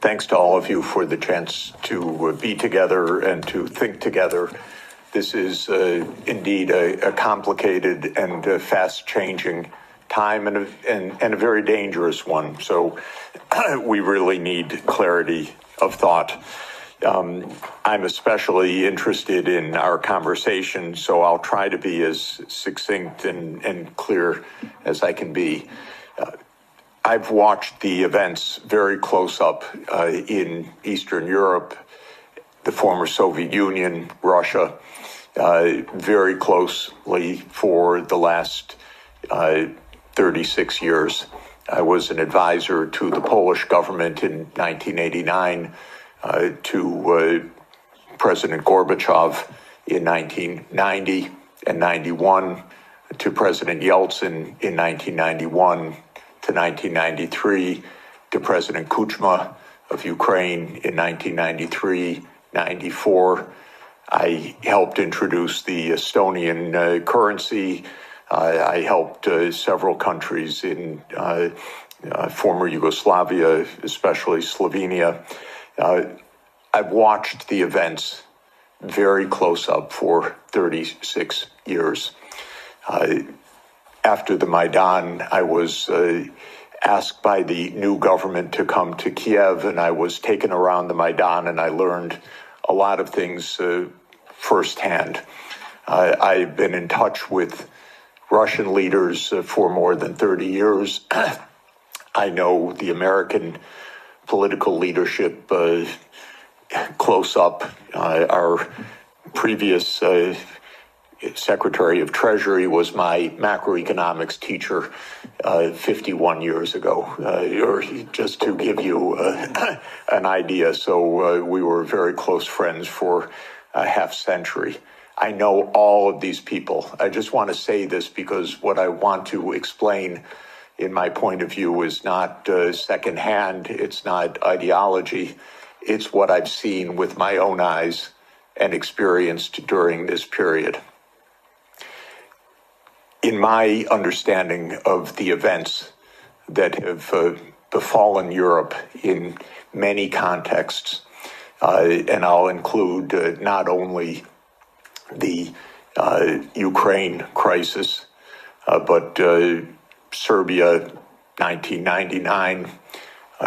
thanks to all of you for the chance to be together and to think together. This is indeed a complicated and fast-changing time and a very dangerous one. So we really need clarity of thought. I'm especially interested in our conversation, so I'll try to be as succinct and clear as I can be. I've watched the events very close up in Eastern Europe, the former Soviet Union, Russia, very closely for the last 36 years. I was an advisor to the Polish government in 1989, to President Gorbachev in 1990 and 91, to President Yeltsin in 1991 to 1993, to President Kuchma of Ukraine in 1993-94. I helped introduce the Estonian currency. I helped several countries in former Yugoslavia, especially Slovenia. I've watched the events very close up for 36 years. After the Maidan, I was asked by the new government to come to Kiev, and I was taken around the Maidan, and I learned a lot of things firsthand. I've been in touch with Russian leaders for more than 30 years. I know the American political leadership close up. Our previous Secretary of Treasury was my macroeconomics teacher 51 years ago, or just to give you an idea. So we were very close friends for a half century. I know all of these people. I just want to say this because what I want to explain in my point of view is not secondhand. It's not ideology. It's what I've seen with my own eyes and experienced during this period. In my understanding of the events that have befallen Europe in many contexts, and I'll include not only the Ukraine crisis, but Serbia, 1999,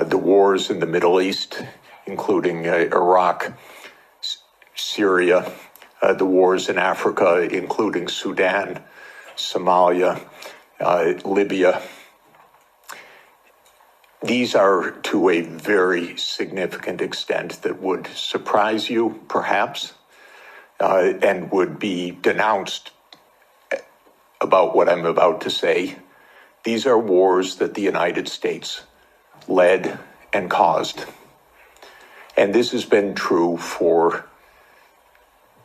the wars in the Middle East, including Iraq, Syria, the wars in Africa, including Sudan, Somalia, Libya. These are to a very significant extent that would surprise you, perhaps, and would be denounced about what I'm about to say. These are wars that the United States led and caused. And this has been true for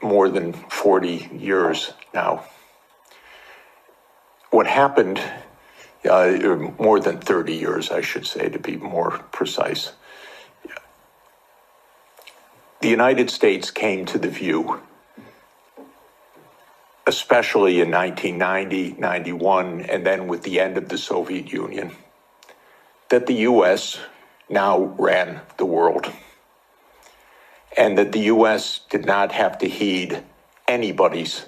more than 40 years now. What happened, more than 30 years, I should say, to be more precise. The United States came to the view, especially in 1990, 91, and then with the end of the Soviet Union, that the U.S. now ran the world, and that the U.S. did not have to heed anybody's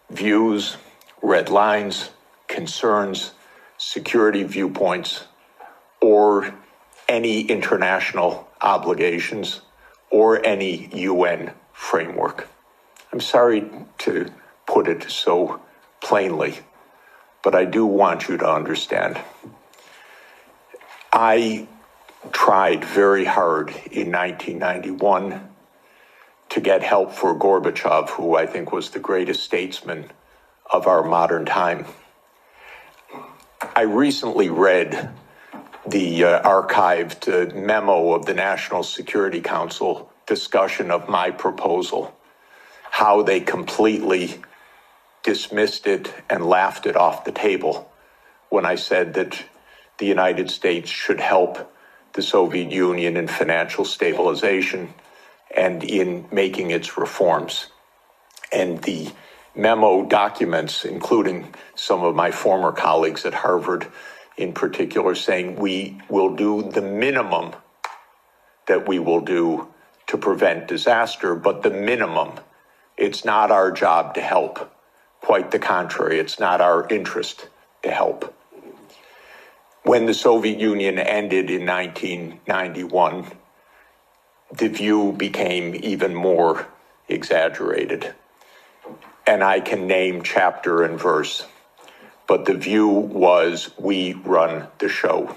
views, red lines, concerns, security viewpoints, or any international obligations, or any UN framework. I'm sorry to put it so plainly, but I do want you to understand. I tried very hard in 1991 to get help for Gorbachev, who I think was the greatest statesman of our modern time. I recently read the archived memo of the National Security Council discussion of my proposal, how they completely dismissed it and laughed it off the table when I said that the United States should help the Soviet Union in financial stabilization and in making its reforms. And the memo documents, including some of my former colleagues at Harvard in particular, saying we will do the minimum that we will do to prevent disaster, but the minimum. It's not our job to help. Quite the contrary, it's not our interest to help. When the Soviet Union ended in 1991, the view became even more exaggerated. And I can name chapter and verse, but the view was we run the show.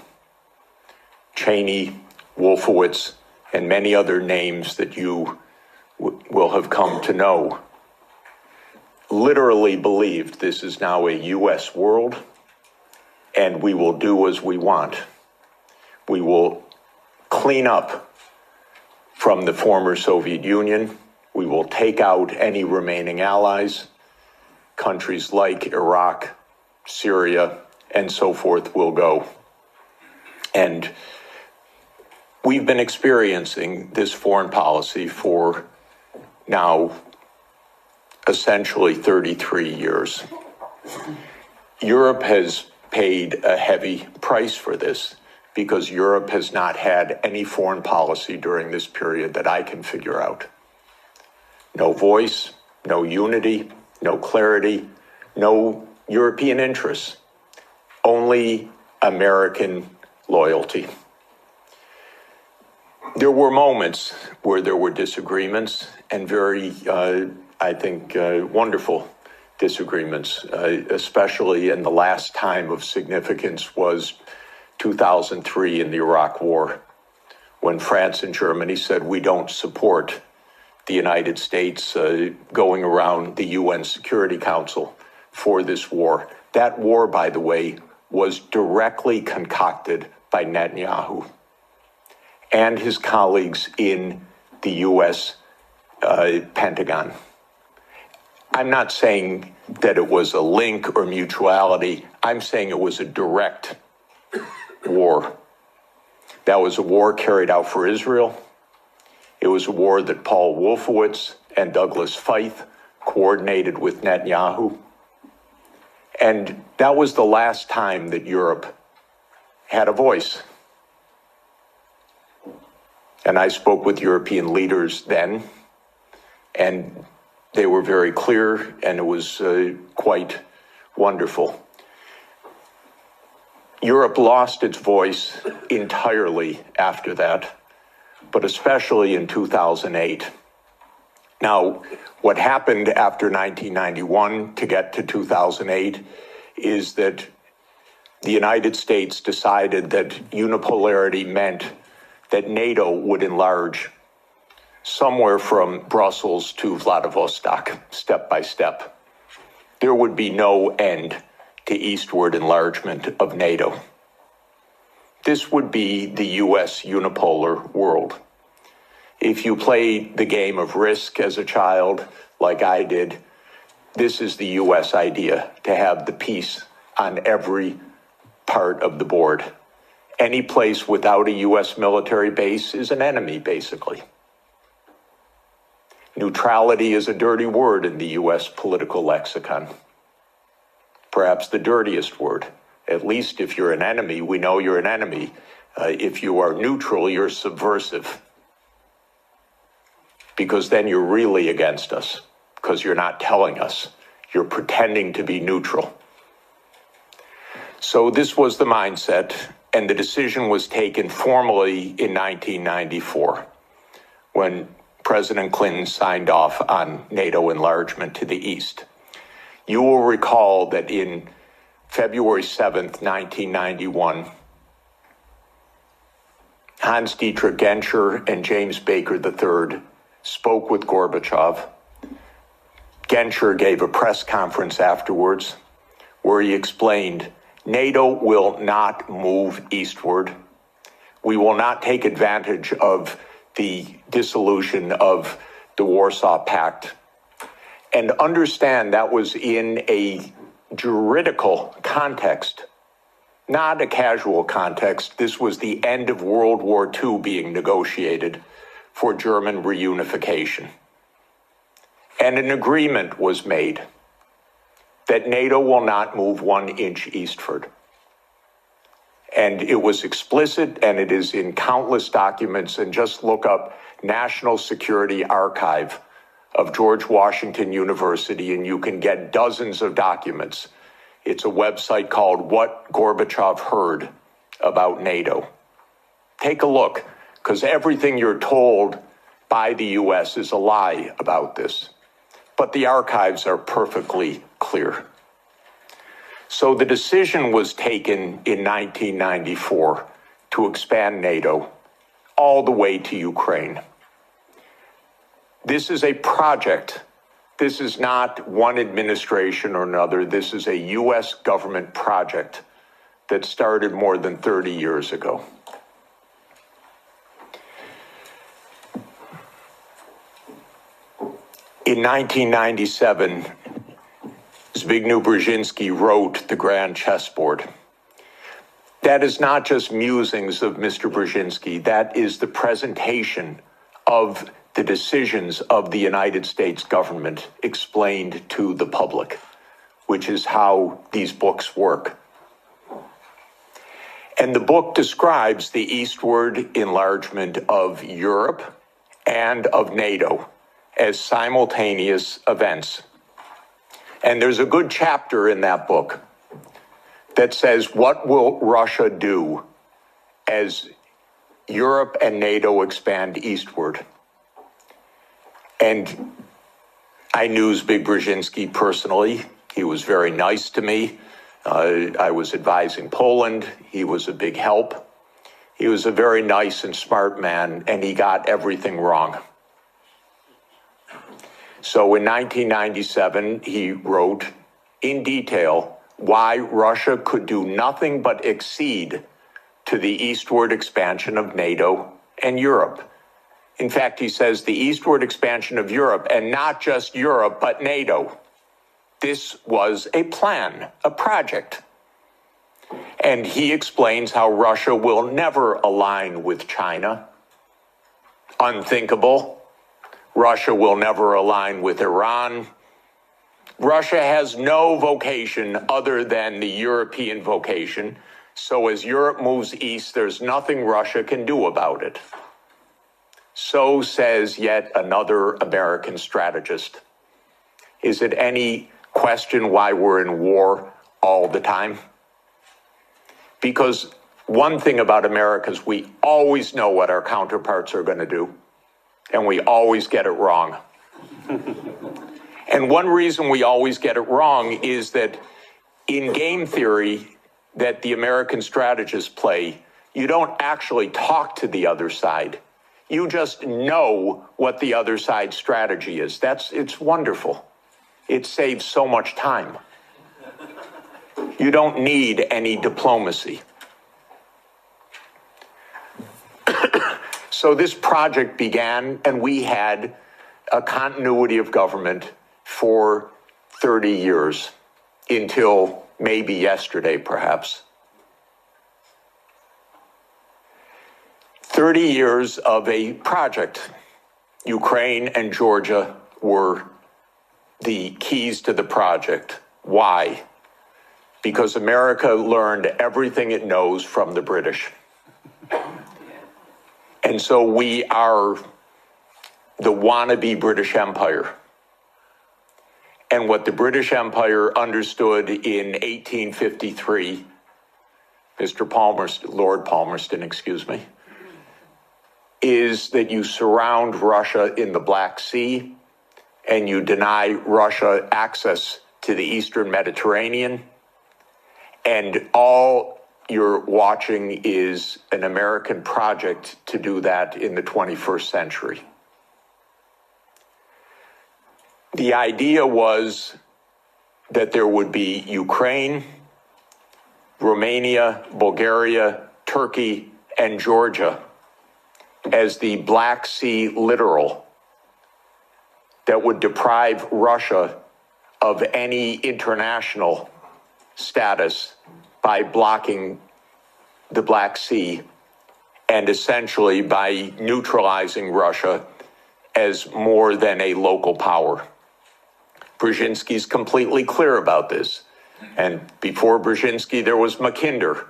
Cheney, Wolfowitz, and many other names that you will have come to know literally believed this is now a U.S. world, and we will do as we want. We will clean up from the former Soviet Union. We will take out any remaining allies. Countries like Iraq, Syria, and so forth will go. And we've been experiencing this foreign policy for now essentially 33 years. Europe has paid a heavy price for this because Europe has not had any foreign policy during this period that I can figure out. No voice, no unity, no clarity, no European interests, only American loyalty. There were moments where there were disagreements and very, I think, wonderful disagreements, especially in the last time of significance was 2003 in the Iraq War, when France and Germany said we don't support the United States going around the UN Security Council for this war. That war, by the way, was directly concocted by Netanyahu and his colleagues in the U.S. Pentagon. I'm not saying that it was a link or mutuality. I'm saying it was a direct war. That was a war carried out for Israel. It was a war that Paul Wolfowitz and Douglas Feith coordinated with Netanyahu. And that was the last time that Europe had a voice. And I spoke with European leaders then, and they were very clear, and it was quite wonderful. Europe lost its voice entirely after that, but especially in 2008. Now, what happened after 1991 to get to 2008 is that the United States decided that unipolarity meant that NATO would enlarge somewhere from Brussels to Vladivostok, step by step. There would be no end to eastward enlargement of NATO. This would be the U.S. unipolar world. If you play the game of Risk as a child, like I did, this is the U.S. idea, to have the peace on every part of the board. Any place without a U.S. military base is an enemy, basically. Neutrality is a dirty word in the U.S. political lexicon. Perhaps the dirtiest word. At least if you're an enemy, we know you're an enemy. If you are neutral, you're subversive. Because then you're really against us, because you're not telling us. You're pretending to be neutral. So this was the mindset, and the decision was taken formally in 1994, when President Clinton signed off on NATO enlargement to the east. You will recall that in February 7th, 1991, Hans-Dietrich Genscher and James Baker III spoke with Gorbachev. Genscher gave a press conference afterwards where he explained, NATO will not move eastward. We will not take advantage of the dissolution of the Warsaw Pact. And understand that was in a juridical context, not a casual context. This was the end of World War II being negotiated for German reunification. And an agreement was made that NATO will not move 1 inch eastward. And it was explicit, and it is in countless documents. And just look up National Security Archive of George Washington University, and you can get dozens of documents. It's a website called What Gorbachev Heard About NATO. Take a look, because everything you're told by the U.S. is a lie about this. But the archives are perfectly clear. So the decision was taken in 1994 to expand NATO all the way to Ukraine. This is a project. This is not one administration or another. This is a U.S. government project that started more than 30 years ago. In 1997, Zbigniew Brzezinski wrote The Grand Chessboard. That is not just musings of Mr. Brzezinski. That is the presentation of the decisions of the United States government explained to the public, which is how these books work. And the book describes the eastward enlargement of Europe and of NATO as simultaneous events. And there's a good chapter in that book that says, what will Russia do as Europe and NATO expand eastward? And I knew Zbigniew Brzezinski personally. He was very nice to me. I was advising Poland. He was a big help. He was a very nice and smart man, and he got everything wrong. So in 1997, he wrote in detail why Russia could do nothing but accede to the eastward expansion of NATO and Europe. In fact, he says the eastward expansion of Europe, and not just Europe, but NATO. This was a plan, a project. And he explains how Russia will never align with China. Unthinkable. Russia will never align with Iran. Russia has no vocation other than the European vocation. So as Europe moves east, there's nothing Russia can do about it. So says yet another American strategist. Is it any question why we're in war all the time? Because one thing about America is we always know what our counterparts are going to do, and we always get it wrong. And one reason we always get it wrong is that in game theory that the American strategists play, you don't actually talk to the other side. You just know what the other side's strategy is. It's wonderful. It saves so much time. You don't need any diplomacy. So this project began, and we had a continuity of government for 30 years, until maybe yesterday, perhaps. 30 years of a project. Ukraine and Georgia were the keys to the project. Why? Because America learned everything it knows from the British. And so we are the wannabe British Empire. And what the British Empire understood in 1853, Lord Palmerston, is that you surround Russia in the Black Sea and you deny Russia access to the Eastern Mediterranean. And all you're watching is an American project to do that in the 21st century. The idea was that there would be Ukraine, Romania, Bulgaria, Turkey, and Georgia as the Black Sea littoral that would deprive Russia of any international status by blocking the Black Sea and essentially by neutralizing Russia as more than a local power. Brzezinski's completely clear about this. And before Brzezinski, there was Mackinder.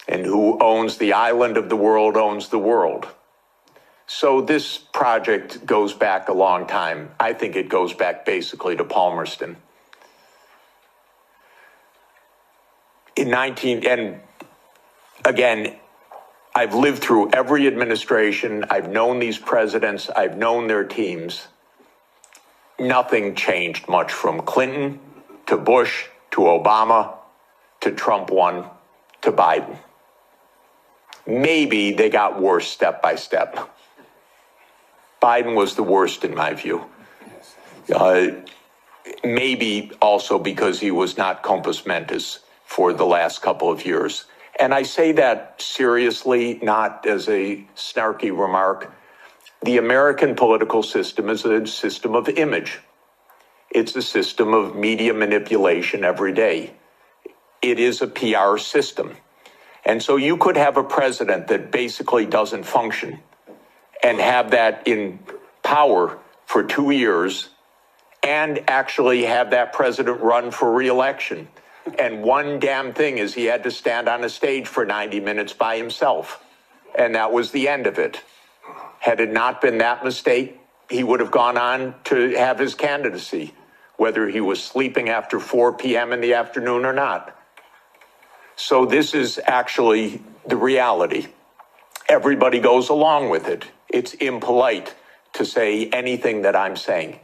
And who owns the island of the world owns the world. So this project goes back a long time. I think it goes back basically to Palmerston. And again, I've lived through every administration. I've known these presidents. I've known their teams. Nothing changed much from Clinton to Bush to Obama to Trump 1 to Biden. Maybe they got worse step by step. Biden was the worst in my view. Maybe also because he was not compos mentis for the last couple of years. And I say that seriously, not as a snarky remark. The American political system is a system of image. It's a system of media manipulation every day. It is a PR system. And so you could have a president that basically doesn't function and have that in power for 2 years and actually have that president run for re-election. And one damn thing is he had to stand on a stage for 90 minutes by himself. And that was the end of it. Had it not been that mistake, he would have gone on to have his candidacy, whether he was sleeping after 4 p.m. in the afternoon or not. So this is actually the reality. Everybody goes along with it. It's impolite to say anything that I'm saying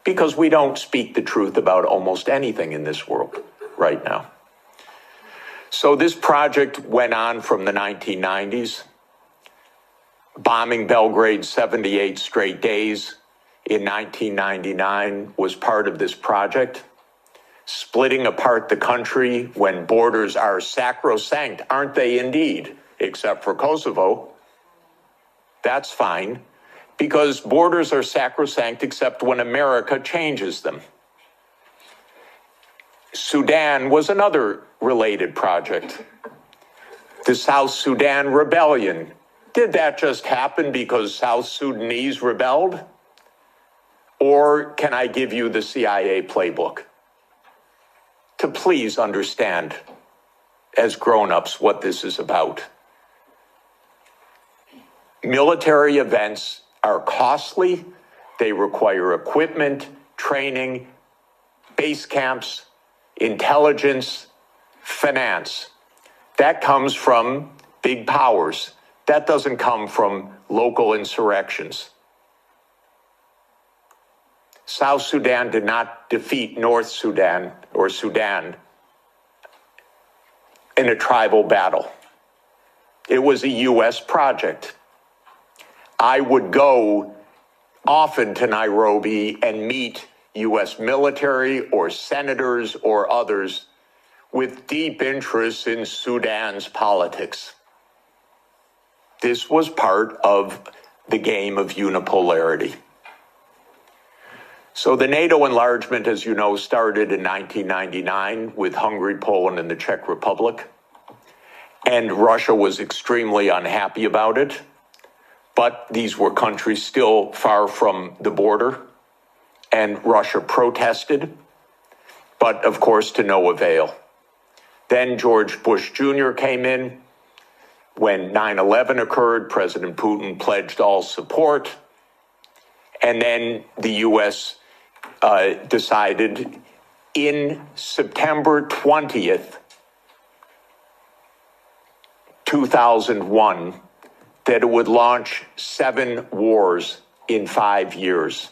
because we don't speak the truth about almost anything in this world right now. So this project went on from the 1990s, bombing Belgrade 78 straight days in 1999 was part of this project. Splitting apart the country when borders are sacrosanct, aren't they indeed, except for Kosovo? That's fine, because borders are sacrosanct except when America changes them. Sudan was another related project. The South Sudan rebellion. Did that just happen because South Sudanese rebelled? Or can I give you the CIA playbook to please understand as grown-ups what this is about? Military events are costly. They require equipment, training, base camps, intelligence, finance. That comes from big powers. That doesn't come from local insurrections. South Sudan did not defeat North Sudan or Sudan in a tribal battle. It was a U.S. project. I would go often to Nairobi and meet U.S. military or senators or others with deep interests in Sudan's politics. This was part of the game of unipolarity. So the NATO enlargement, as you know, started in 1999 with Hungary, Poland, and the Czech Republic. And Russia was extremely unhappy about it. But these were countries still far from the border. And Russia protested, but of course to no avail. Then George Bush Jr. came in. When 9/11 occurred, President Putin pledged all support. And then the U.S. Decided in September 20th, 2001, that it would launch 7 wars in 5 years.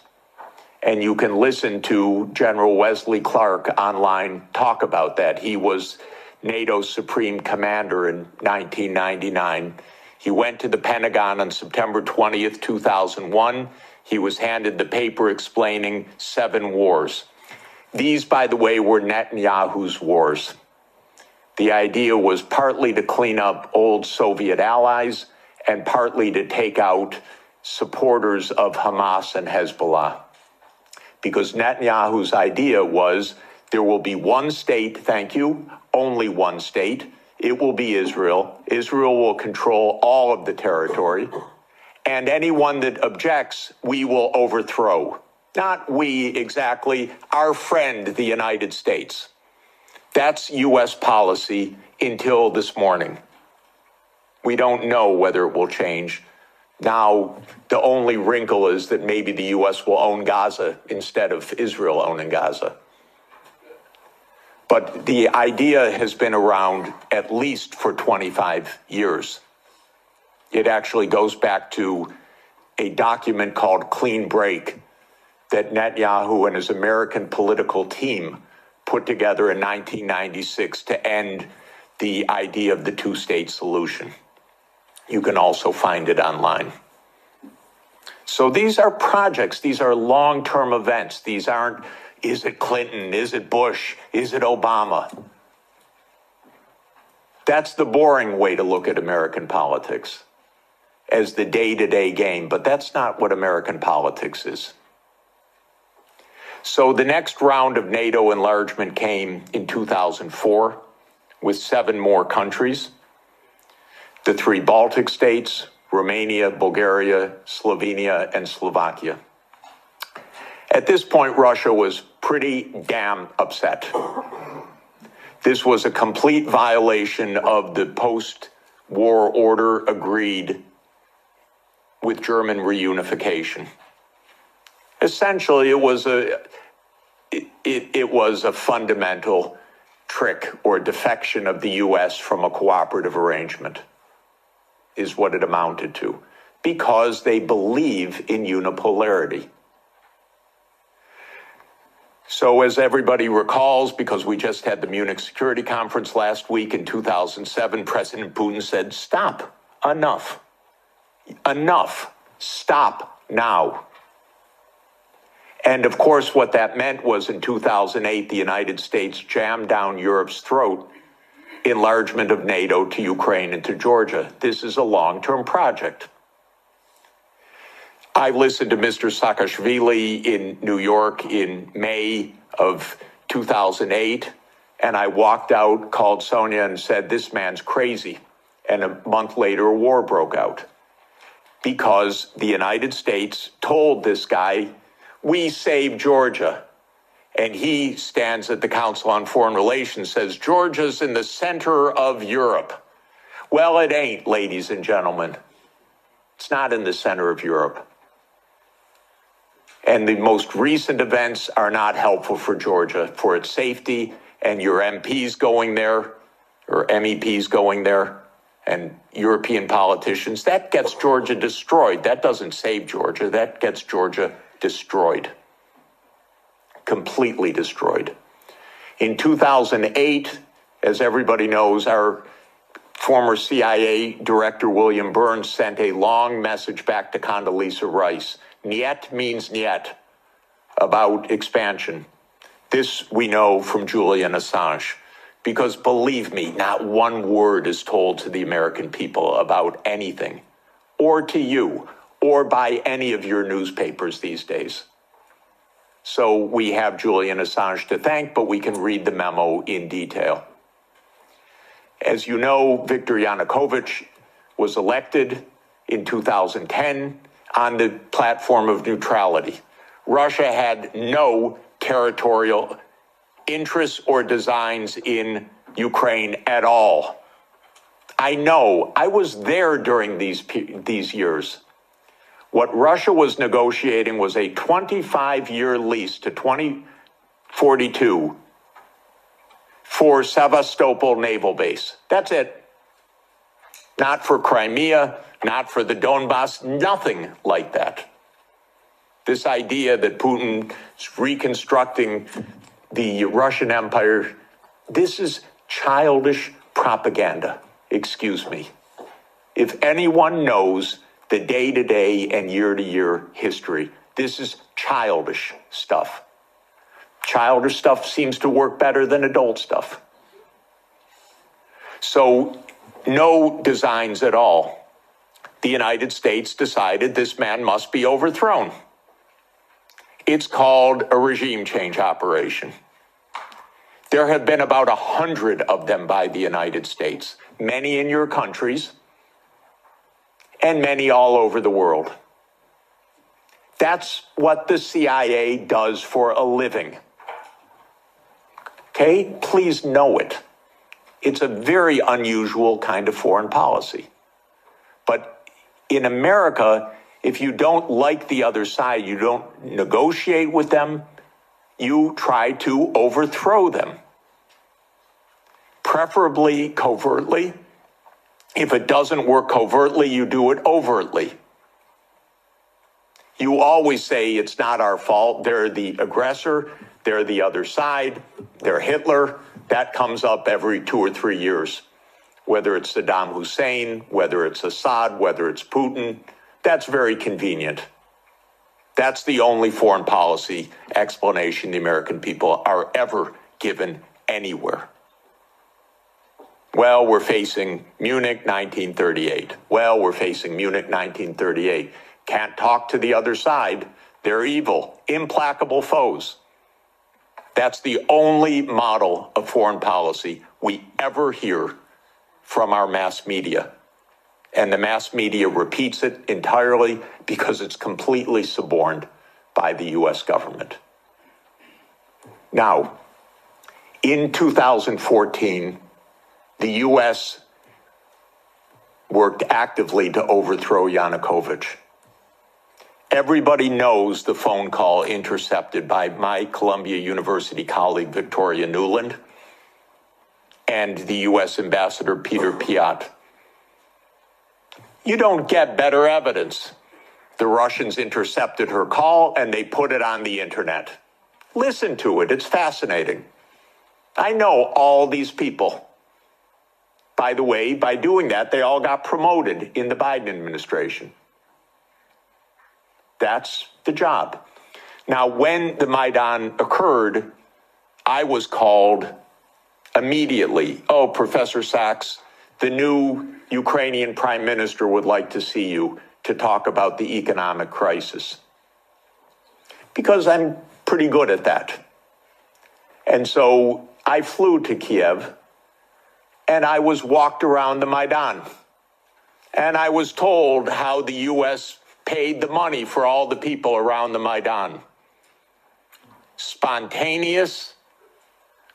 And you can listen to General Wesley Clark online talk about that. He was NATO's supreme commander in 1999. He went to the Pentagon on September 20th, 2001. He was handed the paper explaining 7 wars. These, by the way, were Netanyahu's wars. The idea was partly to clean up old Soviet allies and partly to take out supporters of Hamas and Hezbollah. Because Netanyahu's idea was there will be one state, thank you, only one state. It will be Israel. Israel will control all of the territory. And anyone that objects, we will overthrow. Not we exactly, our friend, the United States. That's U.S. policy until this morning. We don't know whether it will change. Now, the only wrinkle is that maybe the U.S. will own Gaza instead of Israel owning Gaza. But the idea has been around at least for 25 years. It actually goes back to a document called Clean Break that Netanyahu and his American political team put together in 1996 to end the idea of the two-state solution. You can also find it online. So these are projects, these are long-term events. These aren't, is it Clinton, is it Bush, is it Obama? That's the boring way to look at American politics, as the day-to-day game, but that's not what American politics is. So the next round of NATO enlargement came in 2004 with 7 more countries. The 3 Baltic states, Romania, Bulgaria, Slovenia, and Slovakia. At this point, Russia was pretty damn upset. This was a complete violation of the post-war order agreed with German reunification. Essentially, it was a fundamental trick or defection of the U.S. from a cooperative arrangement, is what it amounted to, because they believe in unipolarity. So as everybody recalls, because we just had the Munich Security Conference last week in 2007, President Putin said, stop, enough, stop now. And of course, what that meant was in 2008, the United States jammed down Europe's throat enlargement of NATO to Ukraine and to Georgia. This is a long-term project. I listened to Mr. Saakashvili in New York in May of 2008, and I walked out, called Sonia, and said, this man's crazy. And a month later, a war broke out because the United States told this guy, we saved Georgia. And he stands at the Council on Foreign Relations, says, Georgia's in the center of Europe. Well, it ain't, ladies and gentlemen. It's not in the center of Europe. And the most recent events are not helpful for Georgia, for its safety, and your MPs going there, or MEPs going there, and European politicians. That gets Georgia destroyed. That doesn't save Georgia. That gets Georgia destroyed. Completely destroyed. In 2008, as everybody knows, our former CIA director, William Burns, sent a long message back to Condoleezza Rice. Niet means niet, about expansion. This we know from Julian Assange, because believe me, not one word is told to the American people about anything, or to you, or by any of your newspapers these days. So we have Julian Assange to thank, but we can read the memo in detail. As you know, Viktor Yanukovych was elected in 2010 on the platform of neutrality. Russia had no territorial interests or designs in Ukraine at all. I know, I was there during these years. What Russia was negotiating was a 25-year lease to 2042 for Sevastopol Naval Base. That's it. Not for Crimea, not for the Donbass, nothing like that. This idea that Putin is reconstructing the Russian Empire, this is childish propaganda, excuse me. If anyone knows the day-to-day and year-to-year history, this is childish stuff. Childish stuff seems to work better than adult stuff. So, no designs at all. The United States decided this man must be overthrown. It's called a regime change operation. There have been about 100 of them by the United States, many in your countries, and many all over the world. That's what the CIA does for a living. Okay? Please know it. It's a very unusual kind of foreign policy. In America, if you don't like the other side, you don't negotiate with them, you try to overthrow them. Preferably covertly. If it doesn't work covertly, you do it overtly. You always say it's not our fault. They're the aggressor. They're the other side. They're Hitler. That comes up every 2 or 3 years. Whether it's Saddam Hussein, whether it's Assad, whether it's Putin, that's very convenient. That's the only foreign policy explanation the American people are ever given anywhere. Well, we're facing Munich 1938. Well, we're facing Munich 1938. Can't talk to the other side. They're evil, implacable foes. That's the only model of foreign policy we ever hear from our mass media. And the mass media repeats it entirely because it's completely suborned by the US government. Now, in 2014, the US worked actively to overthrow Yanukovych. Everybody knows the phone call intercepted by my Columbia University colleague, Victoria Nuland, and the US Ambassador Peter Piot. You don't get better evidence. The Russians intercepted her call and they put it on the internet. Listen to it, it's fascinating. I know all these people. By the way, by doing that, they all got promoted in the Biden administration. That's the job. Now, when the Maidan occurred, I was called immediately. Oh, Professor Sachs, the new Ukrainian prime minister would like to see you to talk about the economic crisis. Because I'm pretty good at that. And so I flew to Kiev and I was walked around the Maidan. And I was told how the US paid the money for all the people around the Maidan. Spontaneous,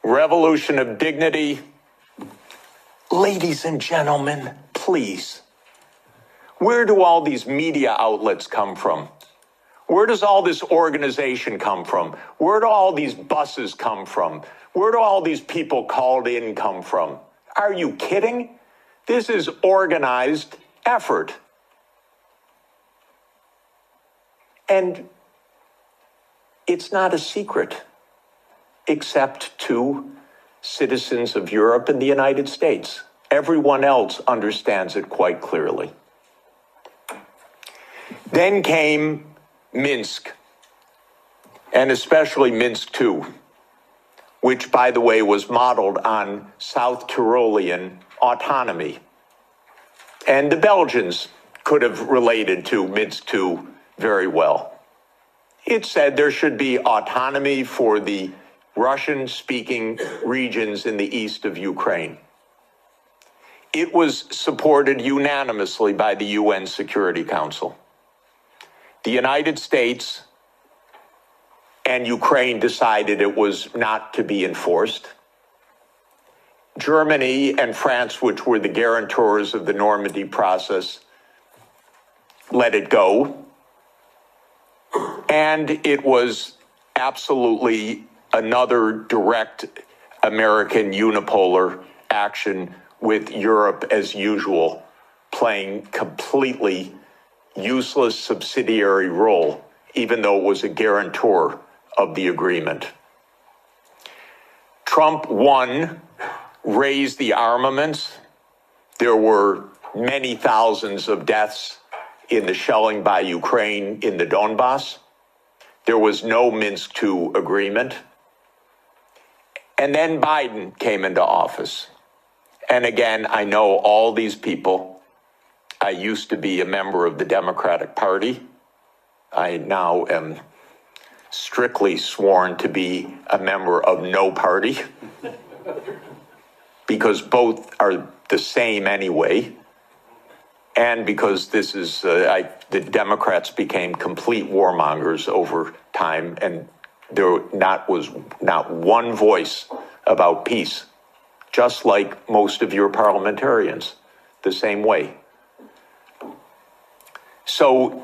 revolution of dignity. Ladies and gentlemen, please, where do all these media outlets come from? Where does all this organization come from? Where do all these buses come from? Where do all these people called in come from? Are you kidding? This is organized effort. And it's not a secret, except to citizens of Europe and the United States. Everyone else understands it quite clearly. Then came Minsk, and especially Minsk II, which, by the way, was modeled on South Tyrolean autonomy. And the Belgians could have related to Minsk II very well. It said there should be autonomy for the Russian-speaking regions in the east of Ukraine. It was supported unanimously by the UN Security Council. The United States and Ukraine decided it was not to be enforced. Germany and France, which were the guarantors of the Normandy process, let it go. And it was absolutely another direct American unipolar action with Europe, as usual, playing completely useless subsidiary role, even though it was a guarantor of the agreement. Trump won, raised the armaments. There were many thousands of deaths in the shelling by Ukraine in the Donbass. There was no Minsk II agreement. And then Biden came into office. And again, I know all these people. I used to be a member of the Democratic Party. I now am strictly sworn to be a member of no party, because both are the same anyway. And because this is, the Democrats became complete warmongers over time, and there was not one voice about peace, just like most of your parliamentarians, the same way. So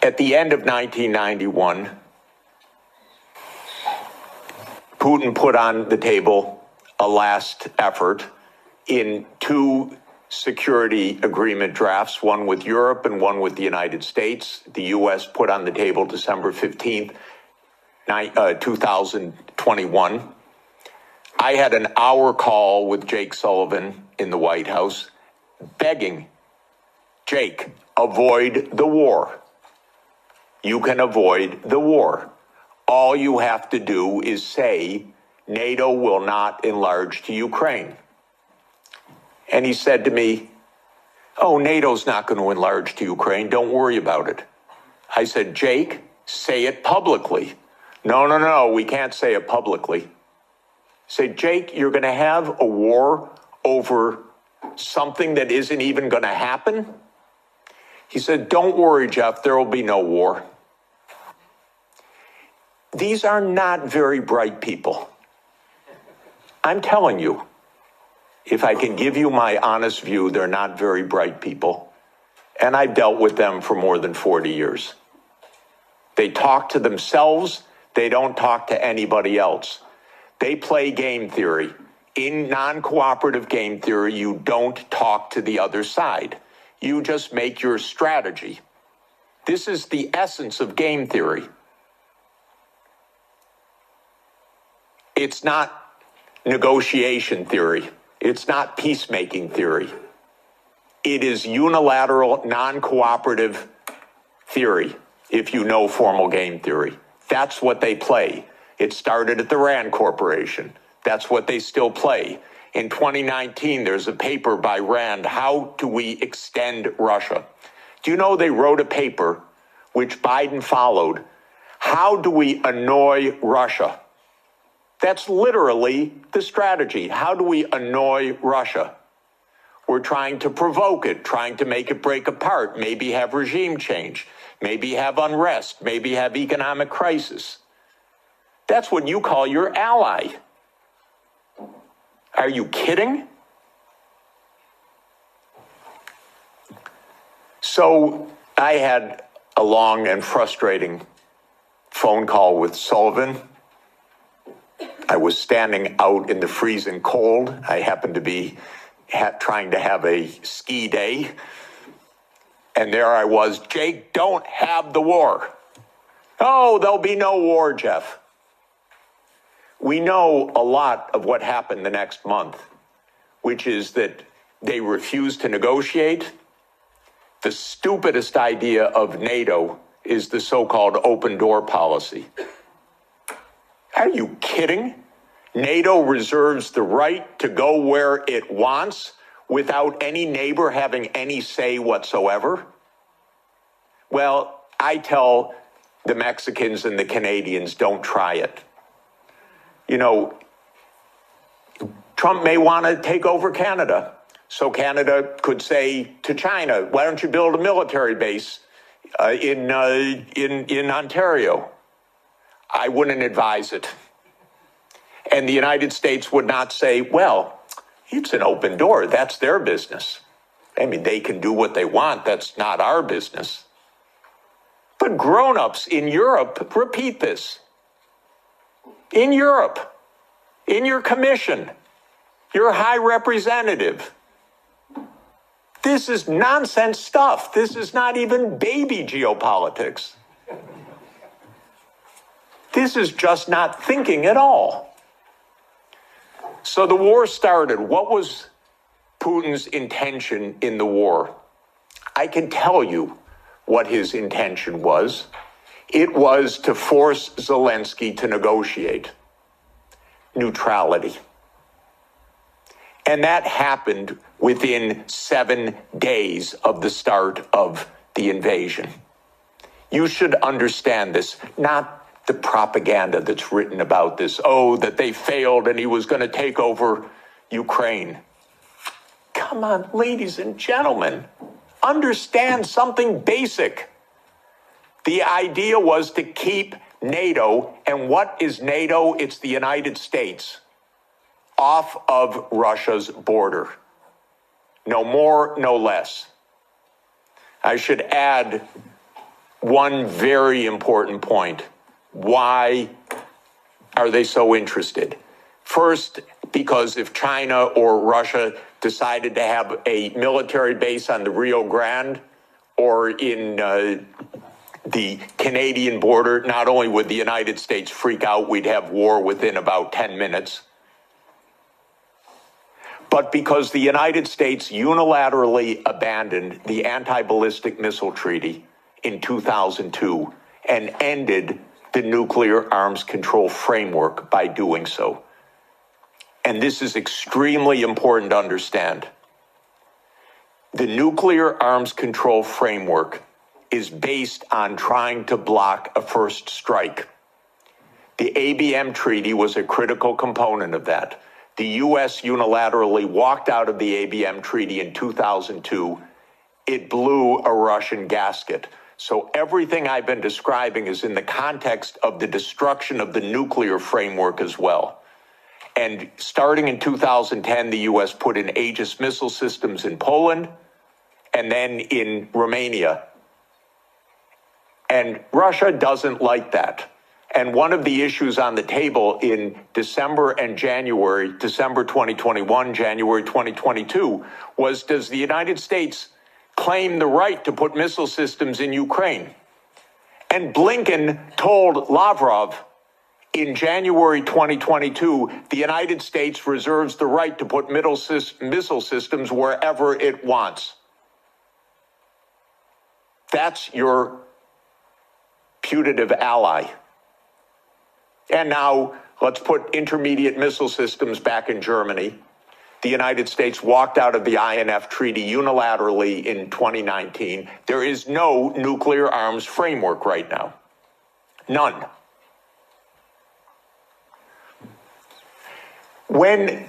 at the end of 1991, Putin put on the table a last effort in two security agreement drafts, one with Europe and one with the United States. The U.S. put on the table December 15th, 2021. I had an hour call with Jake Sullivan in the White House begging, Jake, avoid the war. You can avoid the war. All you have to do is say NATO will not enlarge to Ukraine. And he said to me, oh, NATO's not going to enlarge to Ukraine. Don't worry about it. I said, Jake, say it publicly. No, we can't say it publicly. Say, Jake, you're going to have a war over something that isn't even going to happen? He said, don't worry, Jeff, there will be no war. These are not very bright people. I'm telling you, if I can give you my honest view, they're not very bright people. And I've dealt with them for more than 40 years. They talk to themselves. They don't talk to anybody else. They play game theory. In non-cooperative game theory, you don't talk to the other side. You just make your strategy. This is the essence of game theory. It's not negotiation theory. It's not peacemaking theory. It is unilateral, non-cooperative theory, if you know formal game theory. That's what they play. It started at the Rand Corporation. That's what they still play. In 2019, there's a paper by Rand, How Do We Extend Russia? Do you know they wrote a paper, which Biden followed, How Do We Annoy Russia? That's literally the strategy. How do we annoy Russia? We're trying to provoke it, trying to make it break apart, maybe have regime change, maybe have unrest, maybe have economic crisis. That's what you call your ally. Are you kidding? So I had a long and frustrating phone call with Sullivan. I was standing out in the freezing cold. I happened to be trying to have a ski day. And there I was, Jake, don't have the war. Oh, there'll be no war, Jeff. We know a lot of what happened the next month, which is that they refused to negotiate. The stupidest idea of NATO is the so-called open door policy. Are you kidding? NATO reserves the right to go where it wants without any neighbor having any say whatsoever. Well, I tell the Mexicans and the Canadians, don't try it. You know, Trump may want to take over Canada. So Canada could say to China, why don't you build a military base in Ontario? I wouldn't advise it. And the United States would not say, well, it's an open door. That's their business. I mean, they can do what they want. That's not our business. But grown-ups in Europe repeat this. In Europe, in your commission, your high representative. This is nonsense stuff. This is not even baby geopolitics. This is just not thinking at all. So the war started. What was Putin's intention in the war? I can tell you what his intention was. It was to force Zelensky to negotiate neutrality. And that happened within 7 days of the start of the invasion. You should understand this, not the propaganda that's written about this. Oh, that they failed and he was going to take over Ukraine. Come on, ladies and gentlemen, understand something basic. The idea was to keep NATO, and what is NATO? It's the United States, off of Russia's border. No more, no less. I should add one very important point. Why are they so interested? First, because if China or Russia decided to have a military base on the Rio Grande or in the Canadian border, not only would the United States freak out, we'd have war within about 10 minutes, but because the United States unilaterally abandoned the anti-ballistic missile treaty in 2002 and ended the nuclear arms control framework by doing so. And this is extremely important to understand. The nuclear arms control framework is based on trying to block a first strike. The ABM treaty was a critical component of that. The U.S. unilaterally walked out of the ABM treaty in 2002. It blew a Russian gasket. So everything I've been describing is in the context of the destruction of the nuclear framework as well. And starting in 2010, the U.S. put in Aegis missile systems in Poland and then in Romania. And Russia doesn't like that. And one of the issues on the table in December and January, December 2021, January 2022, was, does the United States claim the right to put missile systems in Ukraine? And Blinken told Lavrov in January 2022, the United States reserves the right to put missile systems wherever it wants. That's your putative ally. And now let's put intermediate missile systems back in Germany. The United States walked out of the INF treaty unilaterally in 2019. There is no nuclear arms framework right now. None. When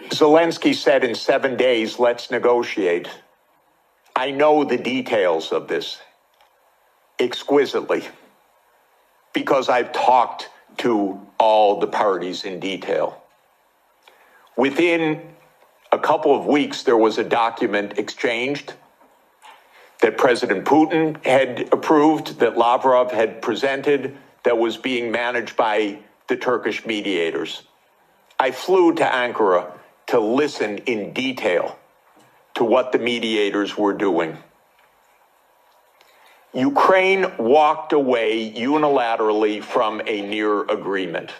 Zelensky said in 7 days, let's negotiate, I know the details of this exquisitely because I've talked to all the parties in detail. Within a couple of weeks, there was a document exchanged that President Putin had approved, that Lavrov had presented, that was being managed by the Turkish mediators. I flew to Ankara to listen in detail to what the mediators were doing. Ukraine walked away unilaterally from a near agreement.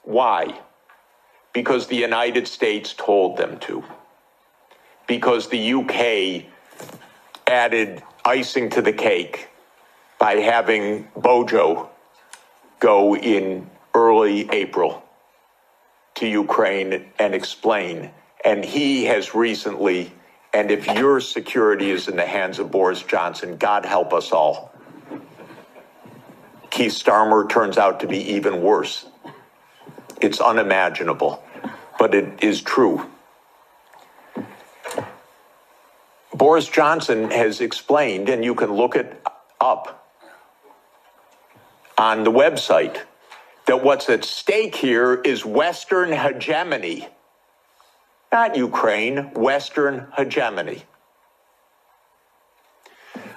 Why? Because the United States told them to. Because the UK added icing to the cake by having Bojo go in early April to Ukraine and explain. And he has recently, and if your security is in the hands of Boris Johnson, God help us all. Keith Starmer turns out to be even worse. It's unimaginable, but it is true. Boris Johnson has explained, and you can look it up on the website, that what's at stake here is Western hegemony. Not Ukraine, Western hegemony.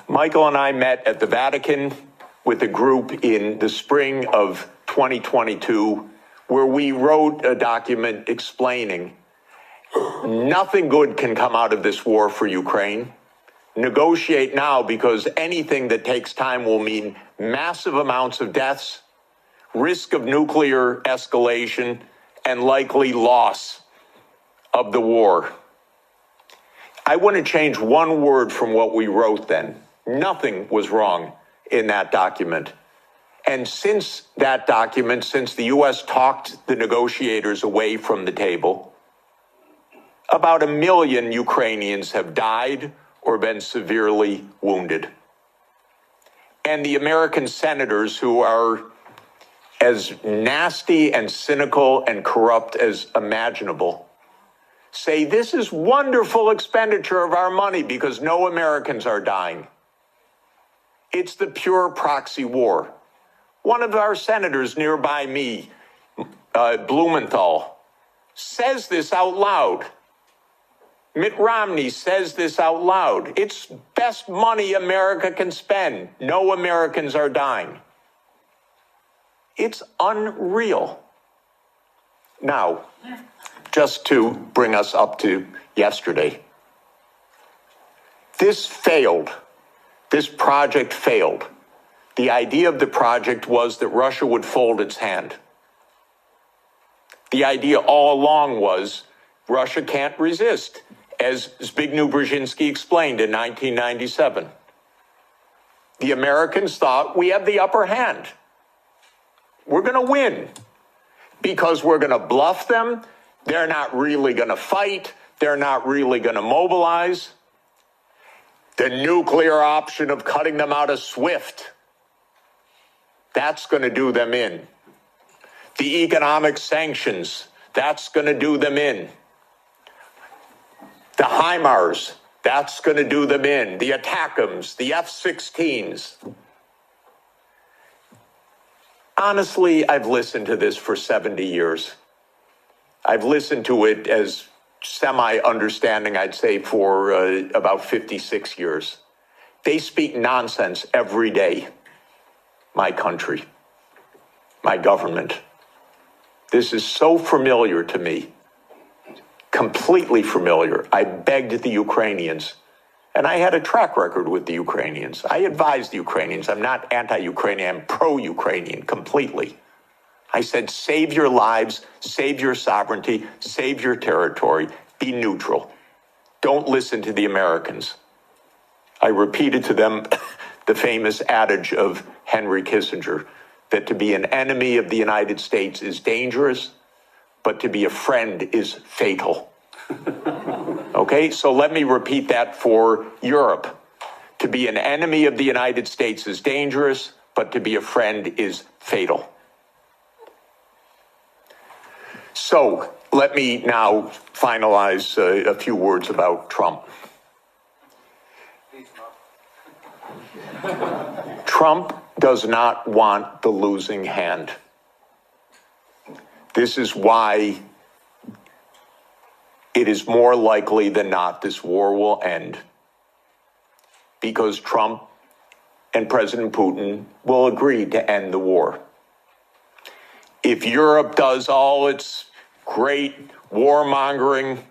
Michael and I met at the Vatican with a group in the spring of 2022, where we wrote a document explaining nothing good can come out of this war for Ukraine. Negotiate now, because anything that takes time will mean massive amounts of deaths, risk of nuclear escalation, and likely loss of the war. I want to change one word from what we wrote then. Nothing was wrong in that document. And since that document, since the U.S. talked the negotiators away from the table, about 1 million Ukrainians have died or been severely wounded. And the American senators, who are as nasty and cynical and corrupt as imaginable, say this is wonderful expenditure of our money because no Americans are dying. It's the pure proxy war. One of our senators nearby me, Blumenthal, says this out loud. Mitt Romney says this out loud. It's best money America can spend. No Americans are dying. It's unreal. Now, just to bring us up to yesterday, this failed. This project failed. The idea of the project was that Russia would fold its hand. The idea all along was Russia can't resist, as Zbigniew Brzezinski explained in 1997. The Americans thought we have the upper hand. We're going to win because we're going to bluff them. They're not really going to fight. They're not really going to mobilize. The nuclear option of cutting them out of SWIFT, that's going to do them in. The economic sanctions, that's going to do them in. The HIMARS, that's going to do them in. The ATACMS, the F-16s. Honestly, I've listened to this for 70 years. I've listened to it as semi-understanding, I'd say, for about 56 years. They speak nonsense every day. My country, my government. This is so familiar to me, completely familiar. I begged the Ukrainians, and I had a track record with the Ukrainians. I advised the Ukrainians. I'm not anti-Ukrainian, I'm pro-Ukrainian completely. I said, save your lives, save your sovereignty, save your territory, be neutral. Don't listen to the Americans. I repeated to them the famous adage of Henry Kissinger, that to be an enemy of the United States is dangerous, but to be a friend is fatal. Okay, so let me repeat that for Europe. To be an enemy of the United States is dangerous, but to be a friend is fatal. So let me now finalize a few words about Trump. Trump does not want the losing hand. This is why it is more likely than not this war will end, because Trump and President Putin will agree to end the war. If Europe does all its great warmongering,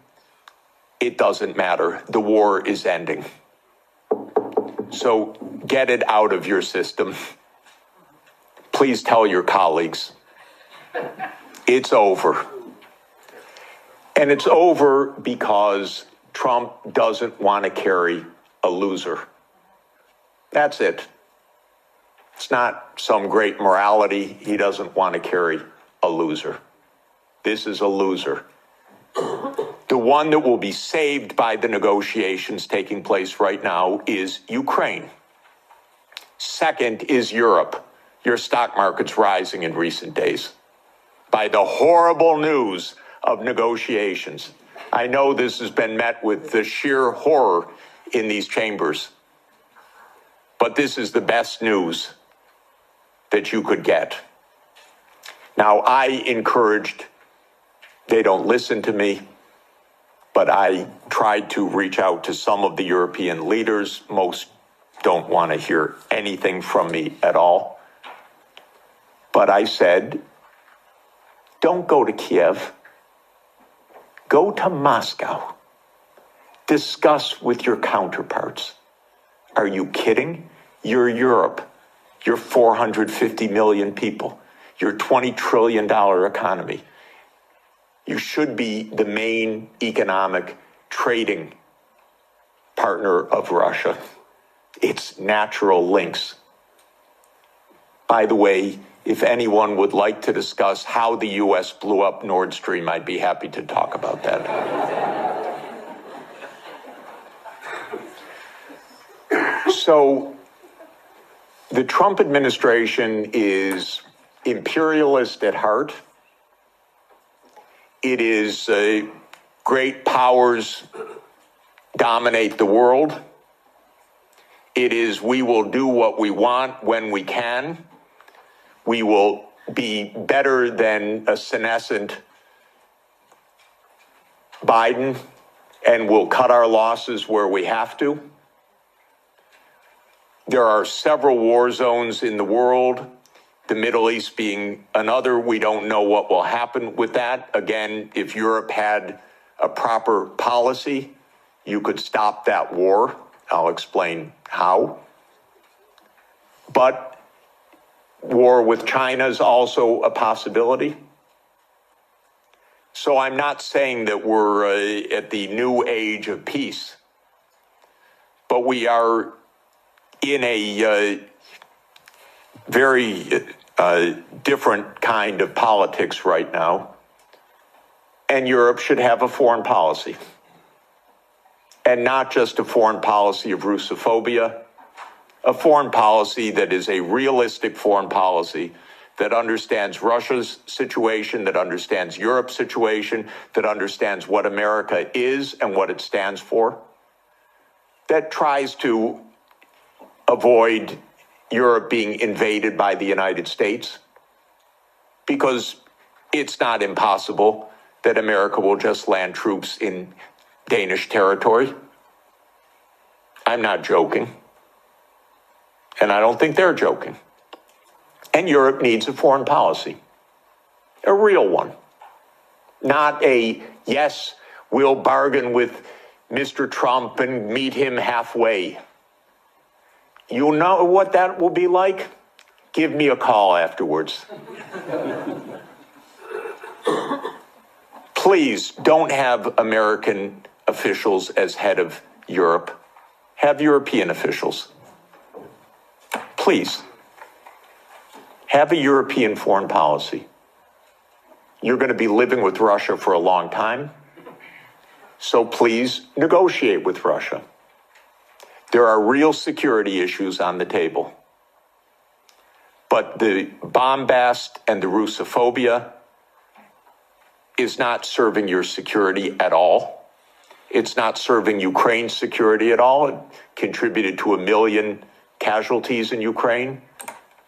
it doesn't matter. The war is ending. So get it out of your system. Please tell your colleagues. It's over. And it's over because Trump doesn't want to carry a loser. That's it. It's not some great morality. He doesn't want to carry a loser. This is a loser. The one that will be saved by the negotiations taking place right now is Ukraine. Second is Europe. Your stock market's rising in recent days by the horrible news of negotiations. I know this has been met with the sheer horror in these chambers, but this is the best news that you could get. Now, I encouraged, they don't listen to me, but I tried to reach out to some of the European leaders. Most don't want to hear anything from me at all. But I said, don't go to Kiev. Go to Moscow. Discuss with your counterparts. Are you kidding? You're Europe. You're 450 million people. You're $20 trillion economy. You should be the main economic trading partner of Russia. It's natural links. By the way, if anyone would like to discuss how the U.S. blew up Nord Stream, I'd be happy to talk about that. So the Trump administration is imperialist at heart. It is great powers dominate the world. It is we will do what we want when we can. We will be better than a senescent Biden. and we'll cut our losses where we have to. There are several war zones in the world, the Middle East being another. We don't know what will happen with that. Again, if Europe had a proper policy, you could stop that war. I'll explain how. But war with China is also a possibility. So I'm not saying that we're at the new age of peace, but we are in a very different kind of politics right now, and Europe should have a foreign policy, and not just a foreign policy of Russophobia, a foreign policy that is a realistic foreign policy that understands Russia's situation, that understands Europe's situation, that understands what America is and what it stands for, that tries to avoid Europe being invaded by the United States, because it's not impossible that America will just land troops in Danish territory. I'm not joking. And I don't think they're joking. And Europe needs a foreign policy, a real one. Not a, yes, we'll bargain with Mr. Trump and meet him halfway. You know what that will be like? Give me a call afterwards. Please don't have American officials as head of Europe. Have European officials. Please. Have a European foreign policy. You're going to be living with Russia for a long time, so please negotiate with Russia. There are real security issues on the table, but the bombast and the Russophobia is not serving your security at all. It's not serving Ukraine's security at all. It contributed to 1 million casualties in Ukraine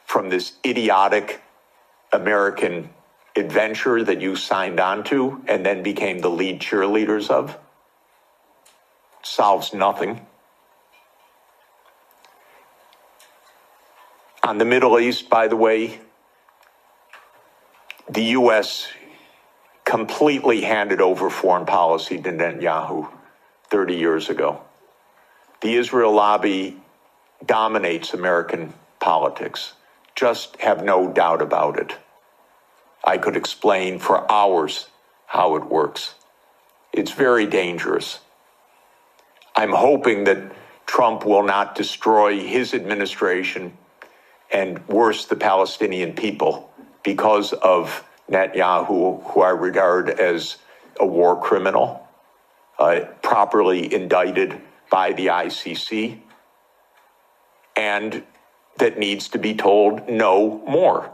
from this idiotic American adventure that you signed on to and then became the lead cheerleaders of. Solves nothing. On the Middle East, by the way, the U.S. completely handed over foreign policy to Netanyahu 30 years ago. The Israel lobby dominates American politics. Just have no doubt about it. I could explain for hours how it works. It's very dangerous. I'm hoping that Trump will not destroy his administration and worse, the Palestinian people, because of Netanyahu, who I regard as a war criminal, properly indicted by the ICC, and that needs to be told no more,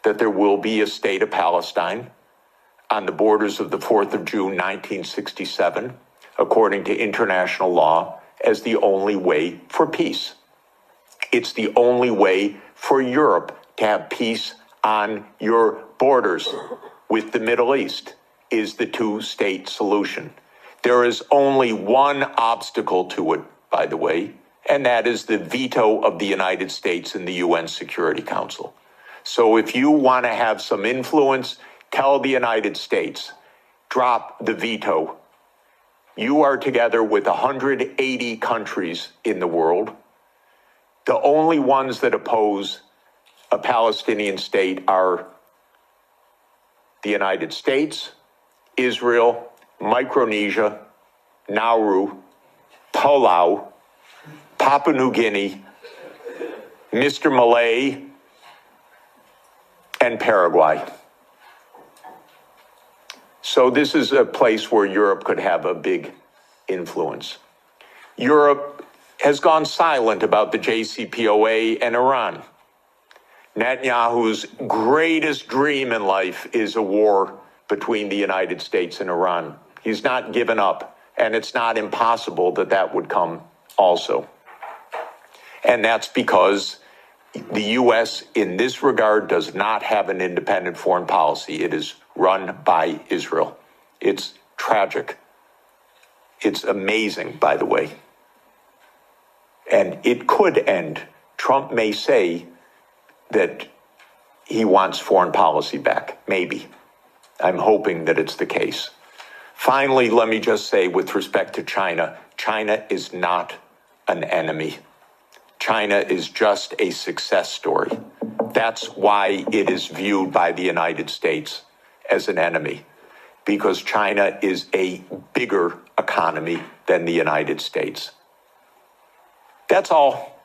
that there will be a state of Palestine on the borders of the 4th of June, 1967, according to international law, as the only way for peace. It's the only way for Europe to have peace on your borders with the Middle East, is the two-state solution. There is only one obstacle to it, by the way, and that is the veto of the United States in the UN Security Council. So if you want to have some influence, tell the United States, drop the veto. You are together with 180 countries in the world. The only ones that oppose a Palestinian state are the United States, Israel, Micronesia, Nauru, Palau, Papua New Guinea, Mr. Malay, and Paraguay. So this is a place where Europe could have a big influence. Europe has gone silent about the JCPOA and Iran. Netanyahu's greatest dream in life is a war between the United States and Iran. He's not given up, and it's not impossible that that would come also. And that's because the U.S. in this regard does not have an independent foreign policy. It is run by Israel. It's tragic. It's amazing, by the way. And it could end. Trump may say that he wants foreign policy back. Maybe. I'm hoping that it's the case. Finally, let me just say with respect to China, China is not an enemy. China is just a success story. That's why it is viewed by the United States as an enemy, because China is a bigger economy than the United States. That's all.